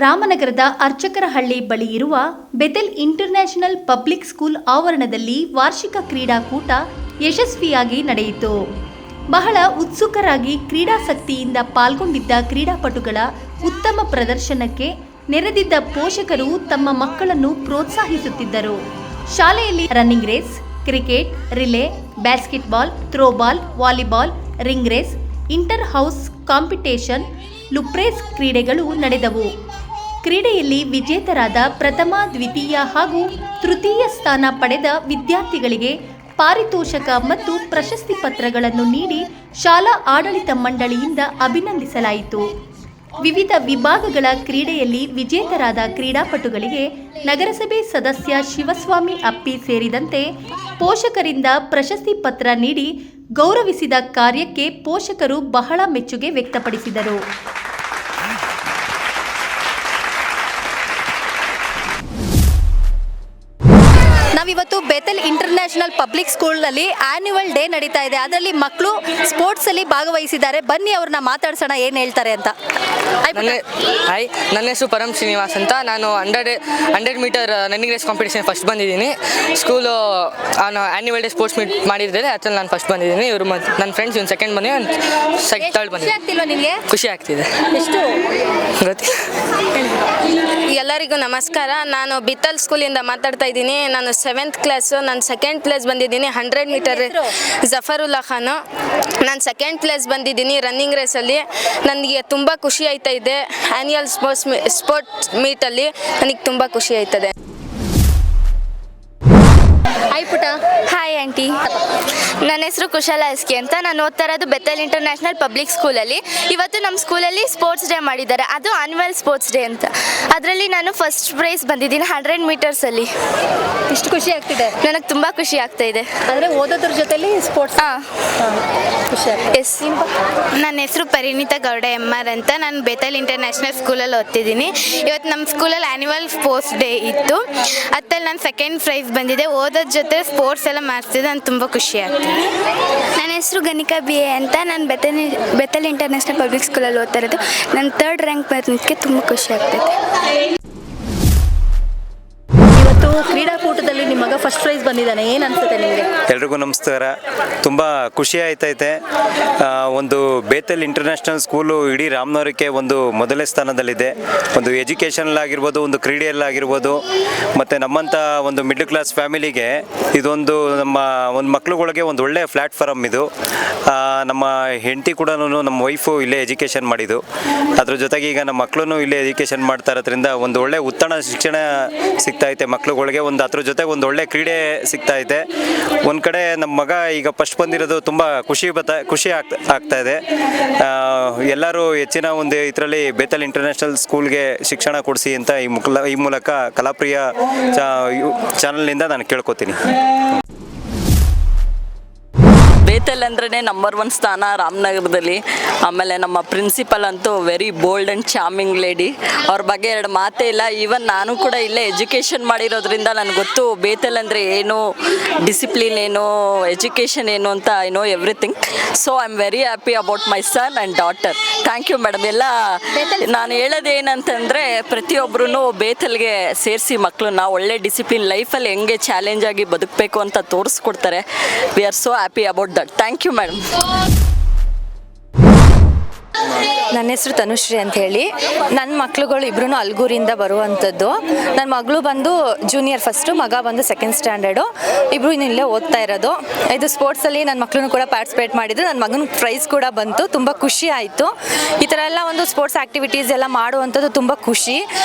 ರಾಮನಗರದ ಅರ್ಚಕರಹಳ್ಳಿ ಬಳಿ ಇರುವ ಬೆತೆಲ್ ಇಂಟರ್ನ್ಯಾಷನಲ್ ಪಬ್ಲಿಕ್ ಸ್ಕೂಲ್ ಆವರಣದಲ್ಲಿ ವಾರ್ಷಿಕ ಕ್ರೀಡಾಕೂಟ ಯಶಸ್ವಿಯಾಗಿ ನಡೆಯಿತು. ಬಹಳ ಉತ್ಸುಕರಾಗಿ ಕ್ರೀಡಾಸಕ್ತಿಯಿಂದ ಪಾಲ್ಗೊಂಡಿದ್ದ ಕ್ರೀಡಾಪಟುಗಳ ಉತ್ತಮ ಪ್ರದರ್ಶನಕ್ಕೆ ನೆರೆದಿದ್ದ ಪೋಷಕರು ತಮ್ಮ ಮಕ್ಕಳನ್ನು ಪ್ರೋತ್ಸಾಹಿಸುತ್ತಿದ್ದರು. ಶಾಲೆಯಲ್ಲಿ running race, cricket, relay, basketball, throwball, volleyball, ring race, inter house competition, ಲುಪ್ರೇಸ್ ಕ್ರೀಡೆಗಳು ನಡೆದವು. ಕ್ರೀಡೆಯಲ್ಲಿ ವಿಜೇತರಾದ ಪ್ರಥಮ, ದ್ವಿತೀಯ ಹಾಗೂ ತೃತೀಯ ಸ್ಥಾನ ಪಡೆದ ವಿದ್ಯಾರ್ಥಿಗಳಿಗೆ ಪಾರಿತೋಷಕ ಮತ್ತು ಪ್ರಶಸ್ತಿ ಪತ್ರಗಳನ್ನು ನೀಡಿ ಶಾಲಾ ಆಡಳಿತ ಮಂಡಳಿಯಿಂದ ಅಭಿನಂದಿಸಲಾಯಿತು. ವಿವಿಧ ವಿಭಾಗಗಳ ಕ್ರೀಡೆಯಲ್ಲಿ ವಿಜೇತರಾದ ಕ್ರೀಡಾಪಟುಗಳಿಗೆ ನಗರಸಭೆ ಸದಸ್ಯ ಶಿವಸ್ವಾಮಿ ಅಪ್ಪಿ ಸೇರಿದಂತೆ ಪೋಷಕರಿಂದ ಪ್ರಶಸ್ತಿ ಪತ್ರ ನೀಡಿ ಗೌರವಿಸಿದ ಕಾರ್ಯಕ್ಕೆ ಪೋಷಕರು ಬಹಳ ಮೆಚ್ಚುಗೆ ವ್ಯಕ್ತಪಡಿಸಿದರು. ನಾವಿವತ್ತು ಬೆತೆಲ್ ಇಂಟರ್ನ್ಯಾಷನಲ್ ಪಬ್ಲಿಕ್ ಸ್ಕೂಲ್ನಲ್ಲಿ ಆನ್ಯುವಲ್ ಡೇ ನಡೀತಾ ಇದೆ. ಅದರಲ್ಲಿ ಮಕ್ಕಳು ಸ್ಪೋರ್ಟ್ಸಲ್ಲಿ ಭಾಗವಹಿಸಿದ್ದಾರೆ. ಬನ್ನಿ ಅವ್ರನ್ನ ಮಾತಾಡ್ಸೋಣ, ಏನು ಹೇಳ್ತಾರೆ ಅಂತ. ಹಾಯ್, ನನ್ನ ಹೆಸರು ಪರಮ್ ಶ್ರೀನಿವಾಸ್ ಅಂತ. ನಾನು 100 metre running race competition first ಬಂದಿದ್ದೀನಿ. School annual day sports meet ಮಾಡಿದ್ದಾರೆ, ಅದ್ರಲ್ಲಿ ನಾನು ಫಸ್ಟ್ ಬಂದಿದ್ದೀನಿ. ಇವರು ನನ್ನ ಫ್ರೆಂಡ್ಸ್ ಇವ್ನು ಸೆಕೆಂಡ್ ಬಂದಿ, ಥರ್ಡ್ ಬಂದಿದ್ದೀನಿ. ಖುಷಿ ಆಗ್ತಿದೆ. ಎಷ್ಟು ಗೊತ್ತಿಲ್ಲ. ಎಲ್ಲರಿಗೂ ನಮಸ್ಕಾರ. ನಾನು ಬಿತ್ತಲ್ ಸ್ಕೂಲಿಂದ ಮಾತಾಡ್ತಾ ಇದ್ದೀನಿ. ನಾನು 7th ಕ್ಲಾಸು. ನಾನು ಸೆಕೆಂಡ್ ಪ್ಲೇಸ್ ಬಂದಿದ್ದೀನಿ 100 ಮೀಟರ್. ಜಫರುಲ್ಲಾ ಖಾನು. ನಾನು ಸೆಕೆಂಡ್ ಪ್ಲೇಸ್ ಬಂದಿದ್ದೀನಿ ರನ್ನಿಂಗ್ ರೇಸಲ್ಲಿ. ನನಗೆ ತುಂಬ ಖುಷಿ ಆಯ್ತಾ ಇದೆ. ಆ್ಯನ್ಯಲ್ ಸ್ಪೋರ್ಟ್ಸ್ ಮೀಟಲ್ಲಿ ನನಗೆ ತುಂಬ ಖುಷಿ ಆಯ್ತದೆ. ಹಾಯ್ ಪುಟ. ಹಾಯ್ ಆಂಟಿ, ನನ್ನ ಹೆಸರು ಕುಶಲ ಎಸ್ಕೆ ಅಂತ. ನಾನು ಓದ್ತಾ ಇರೋದು ಬೆತೆಲ್ ಇಂಟರ್ನ್ಯಾಷನಲ್ ಪಬ್ಲಿಕ್ ಸ್ಕೂಲಲ್ಲಿ. ಇವತ್ತು ನಮ್ಮ ಸ್ಕೂಲಲ್ಲಿ ಸ್ಪೋರ್ಟ್ಸ್ ಡೇ ಮಾಡಿದ್ದಾರೆ. ಅದು ಆನ್ಯುವಲ್ ಸ್ಪೋರ್ಟ್ಸ್ ಡೇ ಅಂತ. ಅದರಲ್ಲಿ ನಾನು ಫಸ್ಟ್ ಪ್ರೈಸ್ ಬಂದಿದ್ದೀನಿ 100 ಮೀಟರ್ಸಲ್ಲಿ. ಎಷ್ಟು ಖುಷಿ ಆಗ್ತಿದೆ? ನನಗೆ ತುಂಬ ಖುಷಿ ಆಗ್ತಾ ಇದೆ. ಅಂದರೆ ಓದೋದ್ರ ಜೊತೆಲಿ ಸ್ಪೋರ್ಟ್ಸ್ ಖುಷಿ ಆಗ್ತದೆ. ಎಸ್. ನನ್ನ ಹೆಸರು ಪರಿಣಿತಾ ಗೌಡ MR ಅಂತ. ನಾನು ಬೆತೆಲ್ ಇಂಟರ್ನ್ಯಾಷನಲ್ ಸ್ಕೂಲಲ್ಲಿ ಓದ್ತಿದ್ದೀನಿ. ಇವತ್ತು ನಮ್ಮ ಸ್ಕೂಲಲ್ಲಿ ಆ್ಯನ್ಯುವಲ್ ಸ್ಪೋರ್ಟ್ಸ್ ಡೇ ಇತ್ತು. ಅದ್ರಲ್ಲಿ ನಾನು ಸೆಕೆಂಡ್ ಪ್ರೈಸ್ ಬಂದಿದೆ. ಓದೋದ್ರ ಜೊತೆ ಸ್ಪೋರ್ಟ್ಸ್ ಎಲ್ಲ ಮಾಡ್ತಿದ್ದೆ. ನಾನು ತುಂಬ ಖುಷಿ ಆಗ್ತಿದೆ. ನನ್ನ ಹೆಸರು ಗಣಿಕಾ BA ಅಂತ. ನಾನು ಬೆತೆಲ್ ಇಂಟರ್ನ್ಯಾಷನಲ್ ಪಬ್ಲಿಕ್ ಸ್ಕೂಲಲ್ಲಿ ಓದ್ತಾ ಇರೋದು. ನಾನು 3rd ರ್ಯಾಂಕ್ ಬಂದಿದ್ದಕ್ಕೆ ತುಂಬ ಖುಷಿ ಆಗ್ತೈತೆ. ಇವತ್ತು ಕ್ರೀಡಾಕೂಟದಲ್ಲಿ ನಿಮ್ಮ ಮಗ ಫಸ್ಟ್ ಪ್ರೈಸ್ ಬಂದಿದ್ದಾನೆ, ಏನು ಅನ್ಸುತ್ತೆ ನಿಮಗೆ? ಎಲ್ರಿಗೂ ನಮಸ್ಕಾರ. ತುಂಬ ಖುಷಿ ಆಯ್ತೈತೆ. ಒಂದು ಬೆತೆಲ್ ಇಂಟರ್ನ್ಯಾಷನಲ್ ಸ್ಕೂಲು ಇಡೀ ರಾಮನಗರಕ್ಕೆ ಒಂದು ಮೊದಲನೇ ಸ್ಥಾನದಲ್ಲಿದೆ. ಒಂದು ಎಜುಕೇಷನಲ್ಲಾಗಿರ್ಬೋದು, ಒಂದು ಕ್ರೀಡೆಯಲ್ಲಾಗಿರ್ಬೋದು, ಮತ್ತು ನಮ್ಮಂಥ ಒಂದು ಮಿಡ್ಲ್ ಕ್ಲಾಸ್ ಫ್ಯಾಮಿಲಿಗೆ ಇದೊಂದು ನಮ್ಮ ಒಂದು ಮಕ್ಳುಗಳಿಗೆ ಒಂದು ಒಳ್ಳೆಯ ಪ್ಲ್ಯಾಟ್ಫಾರಮ್ ಇದು. ನಮ್ಮ ಹೆಂಡತಿ ಕೂಡ ನಮ್ಮ ವೈಫು ಇಲ್ಲೇ ಎಜುಕೇಷನ್ ಮಾಡಿದ್ದು. ಅದ್ರ ಜೊತೆಗೆ ಈಗ ನಮ್ಮ ಮಕ್ಕಳು ಇಲ್ಲೇ ಎಜುಕೇಷನ್ ಮಾಡ್ತಾ ಇರೋದ್ರಿಂದ ಒಂದು ಒಳ್ಳೆ ಉತ್ತಮ ಶಿಕ್ಷಣ ಸಿಗ್ತಾಯಿದೆ ಮಕ್ಳುಗಳಿಗೆ. ಒಂದು ಅದ್ರ ಜೊತೆಗೆ ಒಂದು ಒಳ್ಳೆ ಕ್ರೀಡೆ ಸಿಗ್ತಾಯಿದೆ. ಒಂದು ಕಡೆ ನಮ್ಮ ಮಗ ಈಗ ಫಸ್ಟ್ ಬಂದಿರೋದು ತುಂಬ ಖುಷಿ ಆಗ್ತಾ ಇದೆ. ಎಲ್ಲರೂ ಹೆಚ್ಚಿನ ಒಂದು ಇದರಲ್ಲಿ ಬೆತೆಲ್ ಇಂಟರ್ನ್ಯಾಷನಲ್ ಸ್ಕೂಲ್ಗೆ ಶಿಕ್ಷಣ ಕೊಡಿಸಿ ಅಂತ ಈ ಮೂಲಕ ಕಲಾಪ್ರಿಯ ಚಾನಲ್ನಿಂದ ನಾನು ಕೇಳ್ಕೊತೀನಿ. ಬೆತೆಲ್ ಅಂದ್ರೇ ನಂಬರ್ 1 ಸ್ಥಾನ ರಾಮನಗರದಲ್ಲಿ. ಆಮೇಲೆ ನಮ್ಮ ಪ್ರಿನ್ಸಿಪಲ್ ಅಂತೂ very bold and charming lady. ಅವ್ರ ಬಗ್ಗೆ 2 ಮಾತೇ ಇಲ್ಲ. ಈವನ್ ನಾನು ಕೂಡ ಇಲ್ಲೇ ಎಜುಕೇಷನ್ ಮಾಡಿರೋದ್ರಿಂದ ನನಗೆ ಗೊತ್ತು ಬೆತೆಲ್ ಅಂದರೆ ಏನು, ಡಿಸಿಪ್ಲಿನ್ ಏನು, ಎಜುಕೇಷನ್ ಏನು ಅಂತ I know everything. So I am very happy about my son and daughter. Thank you madam. ಎಲ್ಲ ನಾನು ಹೇಳೋದೇನಂತಂದರೆ ಪ್ರತಿಯೊಬ್ಬರೂ ಬೆತೆಲ್ಗೆ ಸೇರಿಸಿ ಮಕ್ಕಳನ್ನ ಒಳ್ಳೆ ಡಿಸಿಪ್ಲಿನ್ ಲೈಫಲ್ಲಿ ಹೆಂಗೆ ಚಾಲೆಂಜ್ ಆಗಿ ಬದುಕಬೇಕು ಅಂತ ತೋರಿಸ್ಕೊಡ್ತಾರೆ. We are so happy about that. Thank you madam. ನನ್ನ ಹೆಸರು ತನುಶ್ರೀ ಅಂತ ಹೇಳಿ. ನನ್ನ ಮಕ್ಳುಗಳು ಇಬ್ಬರೂ ಅಲ್ಗೂರಿಂದ ಬರುವಂಥದ್ದು. ನನ್ನ ಮಗಳು ಬಂದು ಜೂನಿಯರ್ ಫಸ್ಟು, ಮಗ ಬಂದು ಸೆಕೆಂಡ್ ಸ್ಟ್ಯಾಂಡರ್ಡು. ಇಬ್ಬರು ಇಲ್ಲೇ ಓದ್ತಾ ಇರೋದು. ಇದು ಸ್ಪೋರ್ಟ್ಸಲ್ಲಿ ನನ್ನ ಮಕ್ಕಳನ್ನು ಕೂಡ ಪಾರ್ಟಿಸಿಪೇಟ್ ಮಾಡಿದ್ರು. ನನ್ನ ಮಗನ ಪ್ರೈಸ್ ಕೂಡ ಬಂತು. ತುಂಬ ಖುಷಿ ಆಯಿತು. ಈ ಥರ ಎಲ್ಲ ಒಂದು ಸ್ಪೋರ್ಟ್ಸ್ ಆ್ಯಕ್ಟಿವಿಟೀಸ್ ಎಲ್ಲ ಮಾಡುವಂಥದ್ದು ತುಂಬ ಖುಷಿ.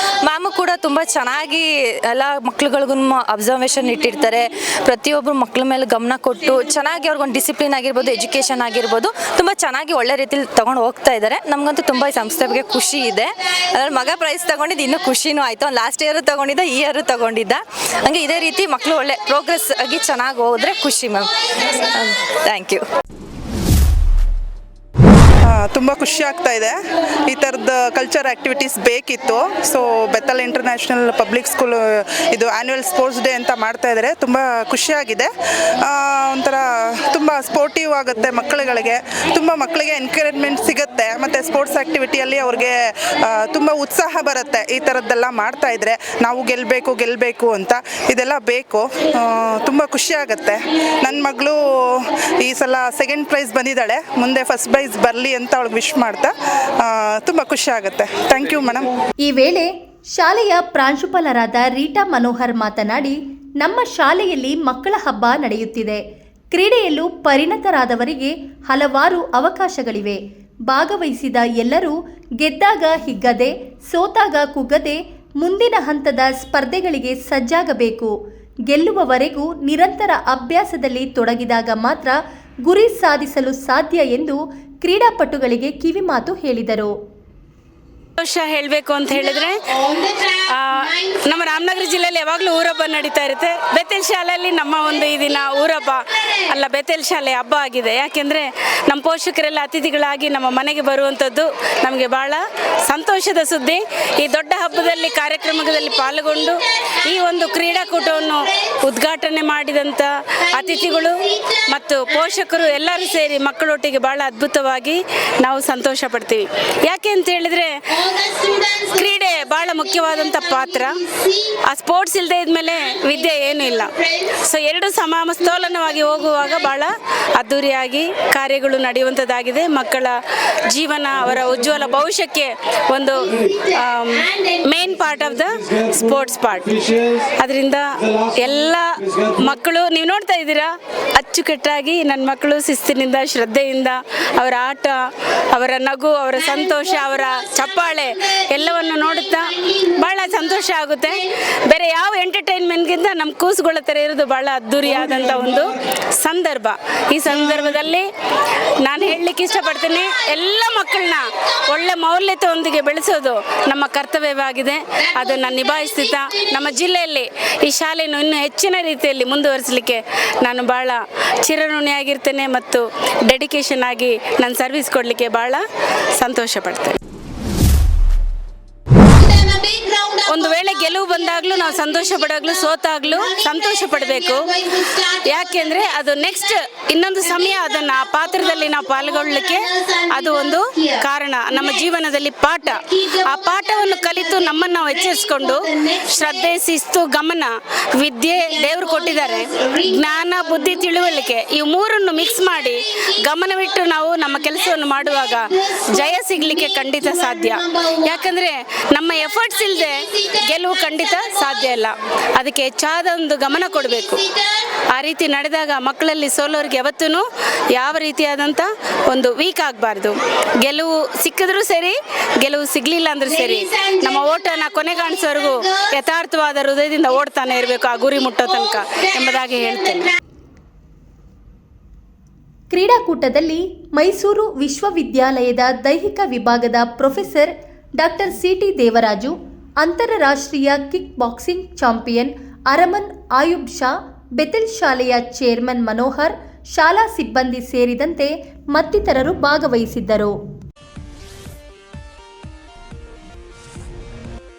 ಮ್ಯಾಮು ಕೂಡ ತುಂಬ ಚೆನ್ನಾಗಿ ಎಲ್ಲ ಮಕ್ಳುಗಳಿಗೂ ಅಬ್ಸರ್ವೇಷನ್ ಇಟ್ಟಿರ್ತಾರೆ. ಪ್ರತಿಯೊಬ್ಬರು ಮಕ್ಳ ಮೇಲೆ ಗಮನ ಕೊಟ್ಟು ಚೆನ್ನಾಗಿ ಅವ್ರಿಗೊಂದು ಡಿಸಿಪ್ಲಿನ್ ಆಗಿರ್ಬೋದು, ಎಜುಕೇಷನ್ ಆಗಿರ್ಬೋದು ತುಂಬ ಚೆನ್ನಾಗಿ ಒಳ್ಳೆ ರೀತಿಲಿ ತೊಗೊಂಡು ಹೋಗ್ತಾ ಇದ್ದಾರೆ. ನಮಗಂತೂ ತುಂಬ ಈ ಸಂಸ್ಥೆ ಬಗ್ಗೆ ಖುಷಿ ಇದೆ. ಅದ್ರಲ್ಲಿ ಮಗ ಪ್ರೈಸ್ ತೊಗೊಂಡಿದ್ದು ಇನ್ನೂ ಖುಷಿನೂ ಆಯಿತು. ಅವ್ನು ಲಾಸ್ಟ್ ಇಯರು ತೊಗೊಂಡಿದ್ದ, ಈ ಇಯರು ತೊಗೊಂಡಿದ್ದ. ಹಂಗೆ ಇದೇ ರೀತಿ ಮಕ್ಕಳು ಒಳ್ಳೆ ಪ್ರೋಗ್ರೆಸ್ ಆಗಿ ಚೆನ್ನಾಗಿ ಹೋದರೆ ಖುಷಿ ಮ್ಯಾಮ್. Thank you. ತುಂಬ ಖುಷಿ ಆಗ್ತಾ ಇದೆ. ಈ ಥರದ ಕಲ್ಚರ್ ಆ್ಯಕ್ಟಿವಿಟೀಸ್ ಬೇಕಿತ್ತು. ಸೊ ಬೆತ್ತಲ್ ಇಂಟರ್ನ್ಯಾಷನಲ್ ಪಬ್ಲಿಕ್ ಸ್ಕೂಲ್ ಇದು ಆ್ಯನ್ಯುವಲ್ ಸ್ಪೋರ್ಟ್ಸ್ ಡೇ ಅಂತ ಮಾಡ್ತಾ ಇದ್ದಾರೆ. ತುಂಬ ಖುಷಿಯಾಗಿದೆ. ಒಂಥರ ತುಂಬ ಸ್ಪೋರ್ಟಿವ್ ಆಗುತ್ತೆ ಮಕ್ಕಳುಗಳಿಗೆ, ತುಂಬ ಮಕ್ಕಳಿಗೆ ಎನ್ಕರೇಜ್ಮೆಂಟ್ ಸಿಗುತ್ತೆ ಮತ್ತು ಸ್ಪೋರ್ಟ್ಸ್ ಆ್ಯಕ್ಟಿವಿಟಿಯಲ್ಲಿ ಅವ್ರಿಗೆ ತುಂಬ ಉತ್ಸಾಹ ಬರುತ್ತೆ. ಈ ಥರದ್ದೆಲ್ಲ ಮಾಡ್ತಾ ಇದ್ರೆ ನಾವು ಗೆಲ್ಲಬೇಕು ಅಂತ ಇದೆಲ್ಲ ಬೇಕು. ತುಂಬ ಖುಷಿಯಾಗುತ್ತೆ. ನನ್ನ ಮಗಳು ಈ ಸಲ ಸೆಕೆಂಡ್ ಪ್ರೈಸ್ ಬಂದಿದ್ದಾಳೆ. ಮುಂದೆ ಫಸ್ಟ್ ಪ್ರೈಸ್ ಬರಲಿ ಅಂತ ಅವಳಿಗೆ ವಿಶ್ ಮಾಡ್ತಾ ತುಂಬ ಖುಷಿ ಆಗುತ್ತೆ. Thank you madam. ಈ ವೇಳೆ ಶಾಲೆಯ ಪ್ರಾಂಶುಪಾಲರಾದ ರೀಟಾ ಮನೋಹರ್ ಮಾತನಾಡಿ, ನಮ್ಮ ಶಾಲೆಯಲ್ಲಿ ಮಕ್ಕಳ ಹಬ್ಬ ನಡೆಯುತ್ತಿದೆ. ಕ್ರೀಡೆಯಲ್ಲೂ ಪರಿಣತರಾದವರಿಗೆ ಹಲವಾರು ಅವಕಾಶಗಳಿವೆ. ಭಾಗವಹಿಸಿದ ಎಲ್ಲರೂ ಗೆದ್ದಾಗ ಹಿಗ್ಗದೆ, ಸೋತಾಗ ಕುಗ್ಗದೆ ಮುಂದಿನ ಹಂತದ ಸ್ಪರ್ಧೆಗಳಿಗೆ ಸಜ್ಜಾಗಬೇಕು. ಗೆಲ್ಲುವವರೆಗೂ ನಿರಂತರ ಅಭ್ಯಾಸದಲ್ಲಿ ತೊಡಗಿದಾಗ ಮಾತ್ರ ಗುರಿ ಸಾಧಿಸಲು ಸಾಧ್ಯ ಎಂದು ಕ್ರೀಡಾಪಟುಗಳಿಗೆ ಕಿವಿಮಾತು ಹೇಳಿದರು. ಸಂತೋಷ ಹೇಳಬೇಕು ಅಂತ ಹೇಳಿದ್ರೆ, ನಮ್ಮ ರಾಮನಗರ ಜಿಲ್ಲೆಯಲ್ಲಿ ಯಾವಾಗಲೂ ಊರಹಬ್ಬ ನಡೀತಾ ಇರುತ್ತೆ. ಬೆತ್ತಲ್ ಶಾಲೆಯಲ್ಲಿ ನಮ್ಮ ಒಂದು ಈ ದಿನ ಊರಹಬ್ಬ ಅಲ್ಲ, ಬೆತ್ತಲ್ ಶಾಲೆ ಹಬ್ಬ ಆಗಿದೆ. ಯಾಕೆಂದರೆ ನಮ್ಮ ಪೋಷಕರೆಲ್ಲ ಅತಿಥಿಗಳಾಗಿ ನಮ್ಮ ಮನೆಗೆ ಬರುವಂಥದ್ದು ನಮಗೆ ಭಾಳ ಸಂತೋಷದ ಸುದ್ದಿ. ಈ ದೊಡ್ಡ ಹಬ್ಬದಲ್ಲಿ ಕಾರ್ಯಕ್ರಮದಲ್ಲಿ ಪಾಲ್ಗೊಂಡು ಈ ಒಂದು ಕ್ರೀಡಾಕೂಟವನ್ನು ಉದ್ಘಾಟನೆ ಮಾಡಿದಂಥ ಅತಿಥಿಗಳು ಮತ್ತು ಪೋಷಕರು ಎಲ್ಲರೂ ಸೇರಿ ಮಕ್ಕಳೊಟ್ಟಿಗೆ ಭಾಳ ಅದ್ಭುತವಾಗಿ ನಾವು ಸಂತೋಷ ಪಡ್ತೀವಿ. ಯಾಕೆ ಅಂತ ಹೇಳಿದರೆ, ಕ್ರೀಡೆ ಬಹಳ ಮುಖ್ಯವಾದಂಥ ಪಾತ್ರ. ಆ ಸ್ಪೋರ್ಟ್ಸ್ ಇಲ್ಲದೆ ಇದ್ಮೇಲೆ ವಿದ್ಯೆ ಏನೂ ಇಲ್ಲ. ಸೊ ಎರಡು ಸಮತೋಲನವಾಗಿ ಹೋಗುವಾಗ ಬಹಳ ಅದ್ಧೂರಿಯಾಗಿ ಕಾರ್ಯಗಳು ನಡೆಯುವಂಥದ್ದಾಗಿದೆ. ಮಕ್ಕಳ ಜೀವನ, ಅವರ ಉಜ್ವಲ ಭವಿಷ್ಯಕ್ಕೆ ಒಂದು main part of the sports part. ಅದರಿಂದ ಎಲ್ಲ ಮಕ್ಕಳು ನೀವು ನೋಡ್ತಾ ಇದ್ದೀರಾ, ಅಚ್ಚುಕಟ್ಟಾಗಿ ನನ್ನ ಮಕ್ಕಳು ಶಿಸ್ತಿನಿಂದ, ಶ್ರದ್ಧೆಯಿಂದ ಅವರ ಆಟ, ಅವರ ನಗು, ಅವರ ಸಂತೋಷ, ಅವರ ಚಪ್ಪಾಳೆ ಎಲ್ಲವನ್ನು ನೋಡುತ್ತಾ ಭಾಳ ಸಂತೋಷ ಆಗುತ್ತೆ. ಬೇರೆ ಯಾವ ಎಂಟರ್ಟೈನ್ಮೆಂಟ್ಗಿಂತ ನಮ್ಮ ಕೂಸುಗಳ ಥರ ಇರೋದು ಭಾಳ ಅದ್ಧೂರಿಯಾದಂಥ ಒಂದು ಸಂದರ್ಭ. ಈ ಸಂದರ್ಭದಲ್ಲಿ ನಾನು ಹೇಳಲಿಕ್ಕೆ ಇಷ್ಟಪಡ್ತೀನಿ, ಎಲ್ಲ ಮಕ್ಕಳನ್ನ ಒಳ್ಳೆ ಮೌಲ್ಯತೆಯೊಂದಿಗೆ ಬೆಳೆಸೋದು ನಮ್ಮ ಕರ್ತವ್ಯವಾಗಿದೆ. ಅದನ್ನು ನಿಭಾಯಿಸ್ತಾ ನಮ್ಮ ಜಿಲ್ಲೆಯಲ್ಲಿ ಈ ಶಾಲೆಯನ್ನು ಇನ್ನೂ ಹೆಚ್ಚಿನ ರೀತಿಯಲ್ಲಿ ಮುಂದುವರಿಸಲಿಕ್ಕೆ ನಾನು ಭಾಳ ಚಿರಋಣಿಯಾಗಿರ್ತೇನೆ ಮತ್ತು ಡೆಡಿಕೇಶನ್ ಆಗಿ ನಾನು ಸರ್ವಿಸ್ ಕೊಡಲಿಕ್ಕೆ ಭಾಳ ಸಂತೋಷ ಪಡ್ತೇನೆ. ಒಂದು ವೇಳೆ ಗೆಲುವು ಬಂದಾಗಲೂ ನಾವು ಸಂತೋಷ ಪಡಾಗಲೂ, ಸೋತಾಗಲೂ ಸಂತೋಷ ಪಡಬೇಕು. ಯಾಕೆಂದರೆ ಅದು ನೆಕ್ಸ್ಟ್ ಇನ್ನೊಂದು ಸಮಯ ಅದನ್ನು ಆ ಪಾತ್ರದಲ್ಲಿ ನಾವು ಪಾಲ್ಗೊಳ್ಳಲಿಕ್ಕೆ ಅದು ಒಂದು ಕಾರಣ. ನಮ್ಮ ಜೀವನದಲ್ಲಿ ಪಾಠ, ಆ ಪಾಠವನ್ನು ಕಲಿತು ನಮ್ಮನ್ನು ನಾವು ಎಚ್ಚರಿಸ್ಕೊಂಡು ಶ್ರದ್ಧೆ, ಶಿಸ್ತು, ಗಮನ, ವಿದ್ಯೆ ದೇವರು ಕೊಟ್ಟಿದ್ದಾರೆ, ಜ್ಞಾನ, ಬುದ್ಧಿ, ತಿಳುವಳಿಕೆ ಈ ಮೂರನ್ನು ಮಿಕ್ಸ್ ಮಾಡಿ ಗಮನವಿಟ್ಟು ನಾವು ನಮ್ಮ ಕೆಲಸವನ್ನು ಮಾಡುವಾಗ ಜಯ ಸಿಗಲಿಕ್ಕೆ ಖಂಡಿತ ಸಾಧ್ಯ. ಯಾಕಂದರೆ ನಮ್ಮ ಎಫರ್ಟ್ಸ್ ಇಲ್ಲದೆ ಗೆಲುವು ಖಂಡಿತ ಸಾಧ್ಯ ಇಲ್ಲ. ಅದಕ್ಕೆ ಹೆಚ್ಚಾದ ಒಂದು ಗಮನ ಕೊಡಬೇಕು. ಆ ರೀತಿ ನಡೆದಾಗ ಮಕ್ಕಳಲ್ಲಿ ಸೋಲೋರಿಗೆ ಯಾವತ್ತೂ ಯಾವ ರೀತಿಯಾದಂಥ ಒಂದು ವೀಕ್ ಆಗಬಾರ್ದು. ಗೆಲುವು ಸಿಕ್ಕಿದ್ರೂ ಸರಿ, ಗೆಲುವು ಸಿಗಲಿಲ್ಲ ಅಂದ್ರೂ ಸರಿ, ನಮ್ಮ ಓಟನ ಕೊನೆಗಾಣಿಸೋವರೆಗೂ ಯಥಾರ್ಥವಾದ ಹೃದಯದಿಂದ ಓಡ್ತಾನೆ ಇರಬೇಕು, ಆ ಗುರಿ ಮುಟ್ಟೋ ತನಕ ಎಂಬುದಾಗಿ ಹೇಳ್ತೇನೆ. ಕ್ರೀಡಾಕೂಟದಲ್ಲಿ ಮೈಸೂರು ವಿಶ್ವವಿದ್ಯಾಲಯದ ದೈಹಿಕ ವಿಭಾಗದ ಪ್ರೊಫೆಸರ್ ಡಾಕ್ಟರ್ ಸಿ.ಟಿ. ದೇವರಾಜು, ಅಂತಾರಾಷ್ಟ್ರೀಯ kick boxing champion Arman Ayub Shah, Bethel ಶಾಲೆಯ ಚೇರ್ಮನ್ ಮನೋಹರ್, ಶಾಲಾ ಸಿಬ್ಬಂದಿ ಸೇರಿದಂತೆ ಮತ್ತಿತರರು ಭಾಗವಹಿಸಿದ್ದರು.